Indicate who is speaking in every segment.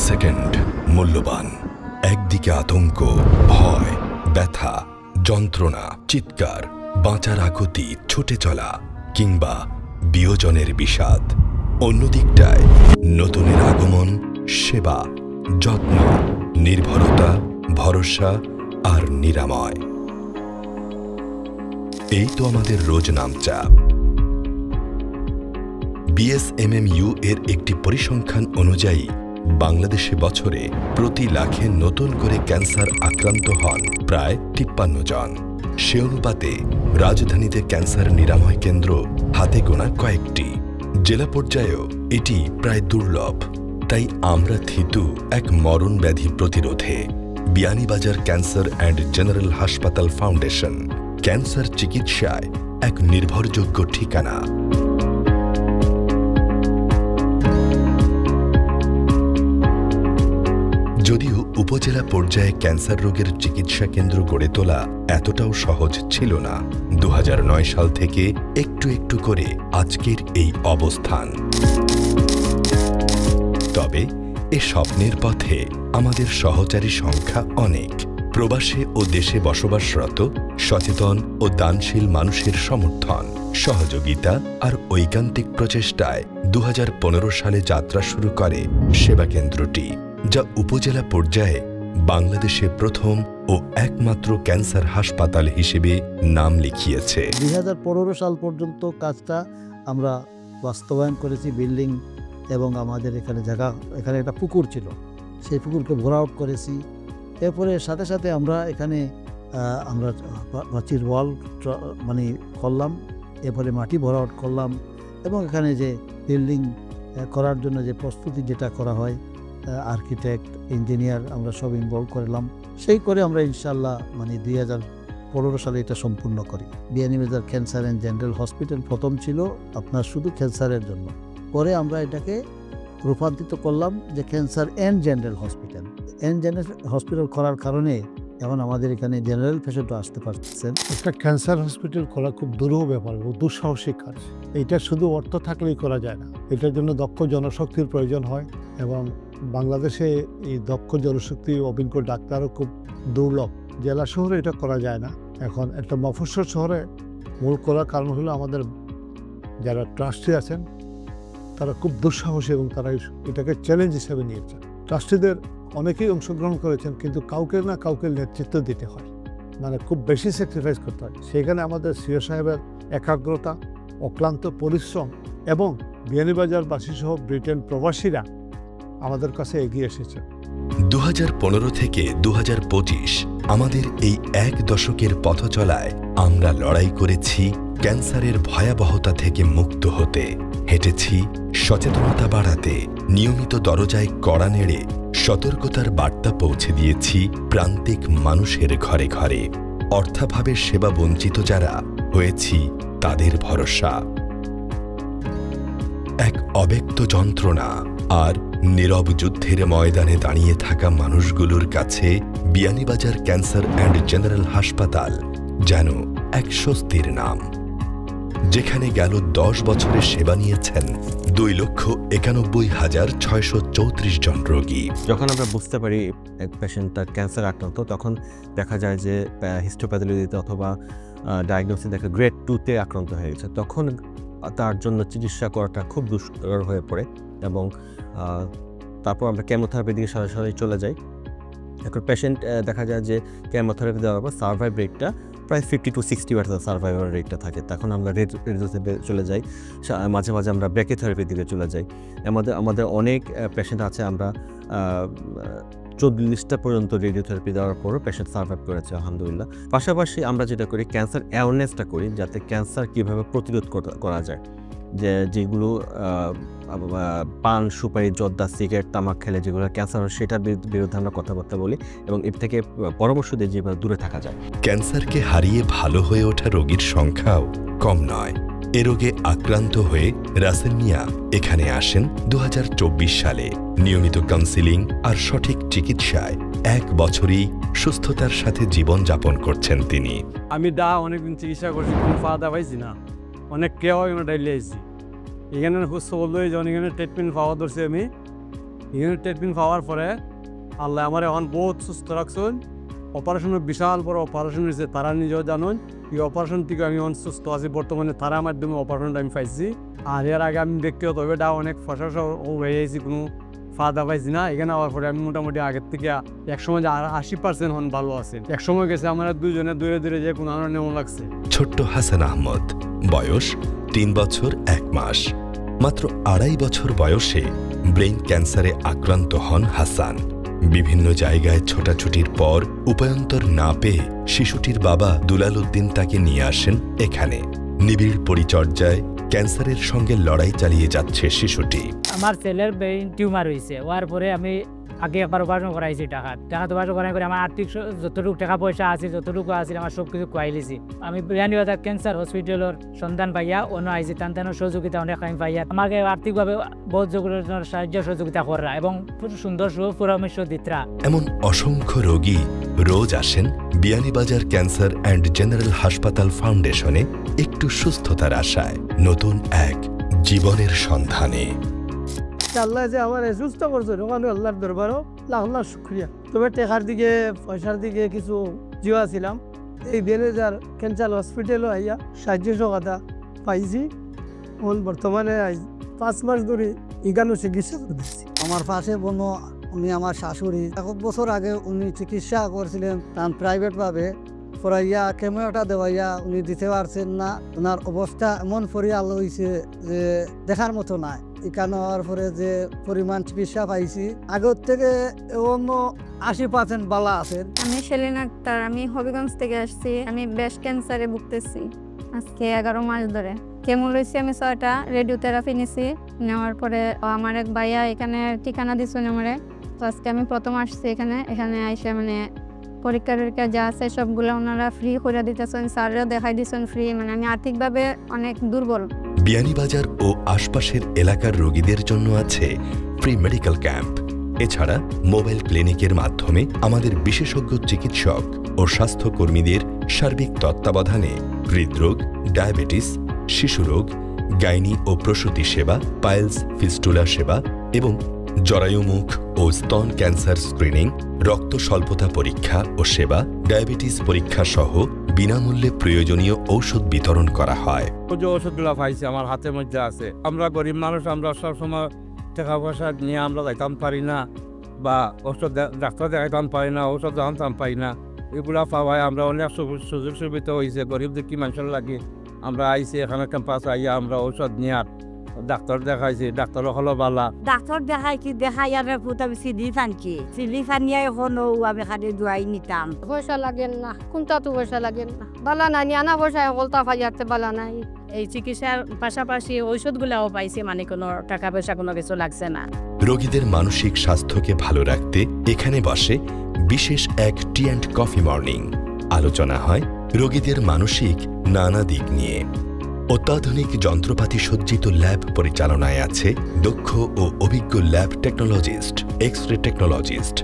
Speaker 1: Second মূল্যবান। একদিকে আতঙ্ক, ভয়, ব্যথা, যন্ত্রণা, চিৎকার, বাঁচার আকুতি, ছুটে চলা কিংবা বিয়োজনের বিষাদ। অন্যদিকটায় নতুনের আগমন, সেবা, যত্ন, নির্ভরতা, ভরসা আর নিরাময়। এই তো আমাদের রোজ নামচাপ। বিএসএমএমইউ এর একটি পরিসংখ্যান অনুযায়ী বাংলাদেশে বছরে প্রতি লাখে নতুন করে ক্যান্সার আক্রান্ত হন প্রায় ৫৩ জন। সে অনুপাতে রাজধানীতে ক্যান্সার নিরাময় কেন্দ্র হাতে গোনা কয়েকটি। জেলা পর্যায়েও এটি প্রায় দুর্লভ। তাই আমরা থিতু এক মরণ ব্যাধি প্রতিরোধে। বিয়ানীবাজার ক্যান্সার অ্যান্ড জেনারেল হাসপাতাল ফাউন্ডেশন, ক্যান্সার চিকিৎসায় এক নির্ভরযোগ্য ঠিকানা। যদিও উপজেলা পর্যায়ে ক্যান্সার রোগের চিকিৎসা কেন্দ্র গড়ে তোলা এতটাও সহজ ছিল না, ২০০৯ সাল থেকে একটু একটু করে আজকের এই অবস্থান। তবে এ স্বপ্নের পথে আমাদের সহচারী সংখ্যা অনেক। প্রবাসে ও দেশে বসবাসরত সচেতন ও দানশীল মানুষের সমর্থন, সহযোগিতা আর ঐকান্তিক প্রচেষ্টায় ২০১৫ সালে যাত্রা শুরু করে সেবা কেন্দ্রটি, যা উপজেলা পর্যায়ে বাংলাদেশে প্রথম ও একমাত্র ক্যান্সার হাসপাতাল হিসেবে নাম লিখিয়েছে।
Speaker 2: ২০১৫ সাল পর্যন্ত কাজটা আমরা বাস্তবায়ন করেছি। বিল্ডিং এবং আমাদের এখানে একটা পুকুর ছিল, সেই পুকুরকে ভরা আউট করেছি। এরপরে সাথে সাথে আমরা এখানে প্রাচীর ওয়াল করলাম, এরপরে মাটি ভরা আউট করলাম এবং এখানে যে বিল্ডিং করার জন্য যে প্রস্তুতি যেটা করা হয়, আর্কিটেক্ট, ইঞ্জিনিয়ার আমরা সব ইনভলভ করলাম। সেই করে আমরা ইনশাল্লাহ ২০১৫ সালে এটা সম্পূর্ণ করি। Beanibazar cancer and general hospital প্রথম ছিল আপনার শুধু ক্যান্সারের জন্য, পরে আমরা এটাকে রূপান্তরিত করলাম যে cancer and general hospital. Hospital করার কারণে এখন আমাদের এখানে জেনারেল পেশেন্টও আসতে পারছেন।
Speaker 3: একটা ক্যান্সার হসপিটাল করা খুব দুরূহ ব্যাপার, দুঃসাহসিক কাজ। এটা শুধু অর্থ থাকলেই করা যায় না, এটার জন্য দক্ষ জনশক্তির প্রয়োজন হয় এবং বাংলাদেশে এই দক্ষ জনশক্তি, অভিজ্ঞ ডাক্তারও খুব দুর্লভ। জেলা শহরে এটা করা যায় না। এখন একটা মফস্বল শহরে মূল করার কারণ হলো আমাদের যারা ট্রাস্টি আছেন তারা খুব দুঃসাহসী এবং তারা এটাকে চ্যালেঞ্জ হিসেবে নিয়েছেন। ট্রাস্টিদের অনেকেই অংশগ্রহণ করেছেন, কিন্তু কাউকে না কাউকে নেতৃত্ব দিতে হয়, খুব বেশি স্যাক্রিফাইস করতে হয়। সেখানে আমাদের সিও সাহেবের একাগ্রতা, অক্লান্ত পরিশ্রম এবং বিয়ানীবাজারবাসী সহ ব্রিটেন প্রবাসীরা আমাদের কাছে এগিয়ে এসেছে।
Speaker 1: ২০১৫ থেকে ২০২৫ আমাদের এই এক দশকের পথ চলায় আমরা লড়াই করেছি ক্যান্সারের ভয়াবহতা থেকে মুক্ত হতে। হেঁটেছি সচেতনতা বাড়াতে, নিয়মিত দরজায় কড়া নেড়ে সতর্কতার বার্তা পৌঁছে দিয়েছি প্রান্তিক মানুষের ঘরে ঘরে। অর্থাভাবে সেবা বঞ্চিত যারা হয়েছি তাদের ভরসা। এক অব্যক্ত যন্ত্রণা আর নীরব যুদ্ধের ময়দানে দাঁড়িয়ে থাকা মানুষগুলোর কাছে বিয়ানীবাজার ক্যান্সার অ্যান্ড জেনারেল হাসপাতাল যেন এক স্বস্তির নাম, যেখানে গেল ১০ বছরে সেবা নিয়েছেন ২,৯১,৬৩৪ জন রোগী।
Speaker 4: যখন আমরা বুঝতে পারি এক পেশেন্ট তার ক্যান্সার আক্রান্ত, তখন দেখা যায় যে হিস্টোপ্যাথোলজিতে অথবা ডায়াগনোসিস দেখা গ্রেড 2-তে আক্রান্ত হয়ে গেছে। তখন তার জন্য চিকিৎসা করাটা খুব দুষ্কর হয়ে পড়ে এবং তারপর আমরা কেমোথেরাপির দিকে সরাসরি চলে যাই। এখন পেশেন্ট দেখা যায় যে কেমোথেরাপি দেওয়ার পর সার্ভাইভ রেটটা প্রায় 50 to 60% সার্ভাইভাল রেটটা থাকে। তখন আমরা রেডিওতে চলে যাই, মাঝে মাঝে আমরা ব্র্যাকিওথেরাপির দিকে চলে যাই। আমাদের অনেক পেশেন্ট আছে, আমরা 40টা পর্যন্ত রেডিওথেরাপি দেওয়ার পরও পেশেন্ট সার্ভাইভ করেছে আলহামদুলিল্লাহ। পাশাপাশি আমরা যেটা করি, ক্যান্সার অ্যাওয়ারনেসটা করি, যাতে ক্যান্সার কীভাবে প্রতিরোধ করা যায়। যেগুলো পান, সুপারি, জর্দা, সিগারেট, তামাক খেলে যেগুলো ক্যান্সার হয়, সেটার বিরুদ্ধে আমরা কথাবার্তা বলি এবং এর থেকে পরামর্শ দিই যেভাবে দূরে থাকা যায়।
Speaker 1: ক্যান্সারকে হারিয়ে ভালো হয়ে ওঠা রোগীর সংখ্যাও কম নয়। এ রোগে আক্রান্ত হয়ে রাসেল মিয়া এখানে আসেন ২০২৪ সালে। নিয়মিত কাউন্সিলিং আর সঠিক চিকিৎসায় ১ বছরই সুস্থতার সাথে জীবনযাপন করছেন তিনি।
Speaker 5: আমি অনেকদিন চিকিৎসা করছি, কোনো ফায়দা পাইছি না। অনেক কেউ ডাইলে আইছি, এখানে সুস্থ বললো যখন এখানে ট্রিটমেন্ট পাওয়া ধরছি আমি, এখানে ট্রিটমেন্ট পাওয়ার পরে আল্লাহ আমার এখন বহুত সুস্থ রাখছেন। অপারেশনের বিশাল বড় অপারেশন হয়েছে, তারা নিজেও জানেন। এই অপারেশন থেকে আমি এখন সুস্থ আছি বর্তমানে, তারার মাধ্যমে অপারেশনটা আমি পাইছি। আর এর আগে আমি ব্যক্তিগতভাবে অনেক ফসল হয়ে গেছি, কোনো ফায়দা পাইছি না। এখানে হওয়ার পরে আমি মোটামুটি আগের থেকে একসময় 80% হন ভালো আছে। একসময় গেছে আমরা দুজনে দূরে দূরে যে কোনো নেমন লাগছে।
Speaker 1: ছোট্ট হাসান আহমদ, বয়স 3 বছর 1 মাস। মাত্র 2.5 বছর বয়সে ব্রেইন ক্যান্সারে আক্রান্ত হন হাসান। বিভিন্ন জায়গায় ছোটাছুটির পর উপায়ন্তর না পেয়ে শিশুটির বাবা দুলাল উদ্দিন তাকে নিয়ে আসেন এখানে। নিবিড় পরিচর্যায় ক্যান্সারের সঙ্গে লড়াই চালিয়ে যাচ্ছে শিশুটি।
Speaker 6: আমার ছেলের ব্রেইন টিউমার হয়েছে, হওয়ার পরে আমি আগে একবার অপারেশন করাইছি। টাকা অপারেশন করাই করে আমার আর্থিক যতটুকু টাকা পয়সা আছে, যতটুকু আছে আমার সব কিছু খুয়াইলিছি। আমি বিয়ানীবাজার ক্যান্সার হসপিটালের সন্ধান পাইয়া অন্য আইসি টানটানোর সহযোগিতা অনেক আমি পাইয়া আমাকে আর্থিকভাবে বহুত সাহায্য সহযোগিতা করা এবং সুন্দর পরামর্শ দিতরা।
Speaker 1: এমন অসংখ্য রোগী রোজ আসেন বিয়ানীবাজার ক্যান্সার অ্যান্ড জেনারেল হাসপাতাল ফাউন্ডেশনে একটু সুস্থতার আশায়, নতুন এক জীবনের সন্ধানে।
Speaker 7: আল্লাহ যে আমার সুস্থ করছে, ওখানে আল্লাহর দরবারও লাখ লাখ শুক্রিয়া। তবে টেকার দিকে পয়সার দিকে কিছু জিওয়া ছিলাম, এই বিয়ানীবাজার ক্যান্সার হসপিটালও আইয়া সাহায্য সহায়তা পাইছি। বর্তমানে 5 মাস ধরে এখানে চিকিৎসা করতেছি।
Speaker 8: আমার পাশে বোন, উনি আমার শাশুড়ি। 1 বছর আগে উনি চিকিৎসা করছিলেন তার প্রাইভেটভাবে, পড়াইয়া কেমোটা দেওয়াইয়া উনি দিতে পারছেন না। ওনার অবস্থা এমন ফরিয়াল হয়েছে যে দেখার মতো নাই। এখানে হওয়ার পরে যে পরিমাণ চিকিৎসা পাইছি, আগের থেকে অন্য 80% বালা আছেন।
Speaker 9: আমি সেলিন আক্তার, আমি হবিগঞ্জ থেকে আসছি। আমি ব্রেস্ট ক্যান্সারে ভুগতেছি আজকে 11 মাস ধরে। কেমো লইছি আমি 6টা, রেডিওথেরাপি নিছি। নেওয়ার পরে আমার এক ভাইয়া এখানে ঠিকানা দিচ্ছেন আমারে। তো আজকে আমি প্রথম আসছি এখানে আইসা মানে পরীক্ষা টরীক্ষা যা আছে সবগুলো ওনারা ফ্রি করে দিতেছেন, স্যাররাও দেখাই দিচ্ছেন ফ্রি। মানে আমি আর্থিকভাবে অনেক দুর্বল।
Speaker 1: বিয়ানীবাজার ও আশপাশের এলাকার রোগীদের জন্য আছে ফ্রি মেডিকেল ক্যাম্প। এছাড়া মোবাইল ক্লিনিকের মাধ্যমে আমাদের বিশেষজ্ঞ চিকিৎসক ও স্বাস্থ্যকর্মীদের সার্বিক তত্ত্বাবধানে হৃদরোগ, ডায়াবেটিস, শিশুরোগ, গাইনি ও প্রসূতি সেবা, পাইলস ফিস্টুলা সেবা এবং জরায়ুমুখ ও স্তন ক্যান্সার স্ক্রিনিং, রক্ত স্বল্পতা পরীক্ষা ও সেবা, ডায়াবেটিস পরীক্ষা সহ বিনামূল্যে প্রয়োজনীয় ঔষধ বিতরণ করা হয়।
Speaker 5: যে ওষুধগুলো পাইছি আমার হাতের মধ্যে আছে। আমরা গরিব মানুষ, আমরা সবসময় টাকা পয়সা নিয়ে আমরা যাইতাম পারি না, বা ওষুধ ডাক্তার দেখাইতাম পারি না, ঔষধ জানতাম পারি না। এগুলা পাওয়ায় আমরা অনেক সুযোগ সুবিধা হয়েছে। গরিব দেখি মানুষের লাগে আমরা আইসি এখানে ক্যাম্পাস আইয়া আমরা ঔষধ নেওয়ার ডাক্তার দেখাইছি, ডাক্তার হলো বালা।
Speaker 10: ডাক্তার দেখাই কি দেখাই আর আমি সিলি ফানছি, সিলি ফানিয়ে এখনো আমি খালি দোয়াই নিতাম।
Speaker 9: পয়সা লাগেন না, কোনটা তো পয়সা লাগেন না, বালা নাই, আনা পয়সা হলতা ফাইয়াতে বালা নাই।
Speaker 6: এই চিকিৎসার পাশাপাশি ঔষধগুলাও পাইছি, মানে কোনো টাকা পয়সা কোনো কিছু লাগছে না।
Speaker 1: রোগীদের মানসিক স্বাস্থ্যকে ভালো রাখতে এখানে বসে বিশেষ এক টি অ্যান্ড কফি মর্নিং। আলোচনা হয় রোগীদের মানসিক নানা দিক নিয়ে। অত্যাধুনিক যন্ত্রপাতি সজ্জিত ল্যাব পরিচালনায় আছে দক্ষ ও অভিজ্ঞ lab technologist, x-ray technologist,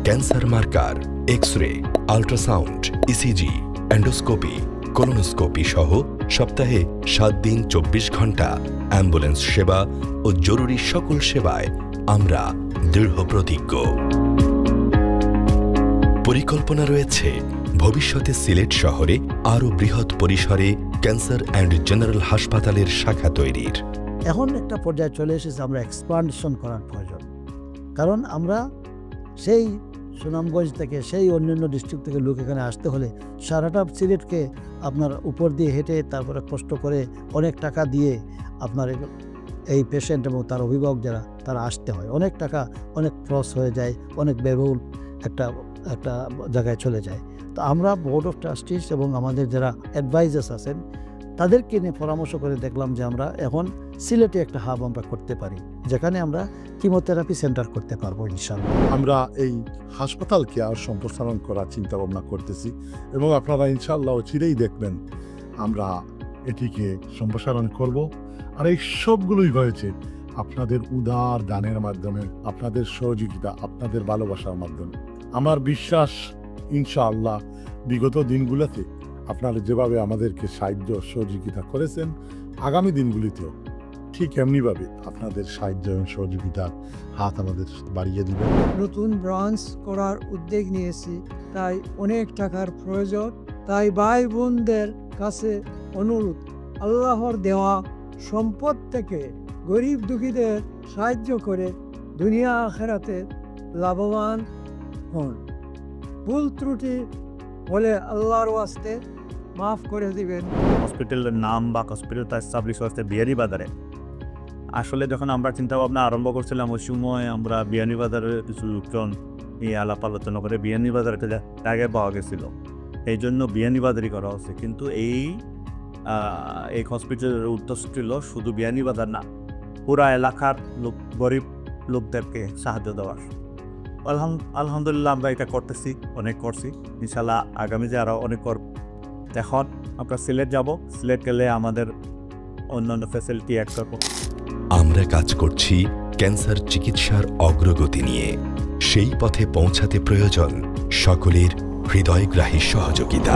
Speaker 1: cancer marker, x-ray, ultrasound, ECG, endoscopy, colonoscopy সহ সপ্তাহে 7 দিন 24 ঘন্টা অ্যাম্বুলেন্স সেবা ও জরুরি সকল সেবায় আমরা দৃঢ় প্রতিজ্ঞ। পরিকল্পনা রয়েছে ভবিষ্যতে সিলেট শহরে আরও বৃহৎ পরিসরে ক্যান্সার অ্যান্ড জেনারেল হাসপাতালের শাখা তৈরির।
Speaker 2: এখন একটা পর্যায়ে চলে এসেছে আমরা এক্সপানশন করার প্রয়োজন। কারণ আমরা সেই সুনামগঞ্জ থেকে, সেই অন্যান্য ডিস্ট্রিক্ট থেকে লোক এখানে আসতে হলে সারাটা সিলেটকে আপনার উপর দিয়ে হেঁটে তারপরে কষ্ট করে অনেক টাকা দিয়ে আপনার এই পেশেন্ট এবং তার অভিভাবক যারা তারা আসতে হয়। অনেক টাকা অনেক ক্রস হয়ে যায়, অনেক ব্যয়বহুল একটা জায়গায় চলে যায়। তো আমরা বোর্ড অফ ট্রাস্টিস এবং আমাদের যারা অ্যাডভাইজার্স আছেন তাদেরকে নিয়ে পরামর্শ করে দেখলাম যে আমরা এখন সিলেটে একটা হাব আমরা করতে পারি, যেখানে আমরা কিমোথেরাপি সেন্টার করতে পারবো ইনশাআল্লাহ।
Speaker 3: আমরা এই হাসপাতালকে আর সম্প্রসারণ করার চিন্তা ভাবনা করতেছি এবং আপনারা ইনশাআল্লাহ চিরেই দেখবেন আমরা এটিকে সম্প্রসারণ করব। আর এই সবগুলোই হয়েছে আপনাদের উদার দানের মাধ্যমে, আপনাদের সহযোগিতা, আপনাদের ভালোবাসার মাধ্যমে। আমার বিশ্বাস ইনশাআল্লাহ বিগত দিনগুলোতে আপনারা যেভাবে আমাদেরকে সাহায্য সহযোগিতা করেছেন, আগামী দিনগুলিতেও
Speaker 11: ঠিক এমনিভাবে আপনাদের সাহায্য এবং সহযোগিতার হাত আমাদের বাড়িয়ে দিবেন।
Speaker 7: নতুন ব্রাঞ্চ করার উদ্যোগ নিয়েছি, তাই অনেক টাকার প্রয়োজন। তাই ভাই বোনদের কাছে অনুরোধ, আল্লাহর দেওয়া সম্পদ থেকে গরিব দুঃখীদের সাহায্য করে দুনিয়া আখেরাতে লাভবান হন। ভুল ত্রুটি হলে আল্লাহর ওয়াস্তে মাফ করে দিবেন।
Speaker 12: হসপিটালের নাম বা হসপিটালটা এস্টাবলিশ হচ্ছে বিয়ানীবাজারে। আসলে যখন আমরা চিন্তা ভাবনা আরম্ভ করছিলাম ওই সময় আমরা বিয়ানীবাজারের কিছু লোকজন এই আলাপ আলোচনা করে বিয়ানীবাজারে একটা জায়গায় পাওয়া গেছিলো, এই জন্য বিয়ানীবাজারই করা হচ্ছে। কিন্তু এই হসপিটালের উদ্দেশ্য ছিল শুধু বিয়ানীবাজার না, পুরা এলাকার লোক গরিব লোকদেরকে সাহায্য দেওয়ার। আলহামদুলিল্লাহ আমরা এটা করতেছি, অনেক করছি, ইনশাল্লাহ আগামী যে আরও অনেক করব। এখন আমরা সিলেট যাব, সিলেট গেলে আমাদের অন্যান্য ফ্যাসিলিটি অ্যাড করব।
Speaker 1: আমরা কাজ করছি ক্যান্সার চিকিৎসার অগ্রগতি নিয়ে। সেই পথে পৌঁছাতে প্রয়োজন সকলের হৃদয়গ্রাহী সহযোগিতা।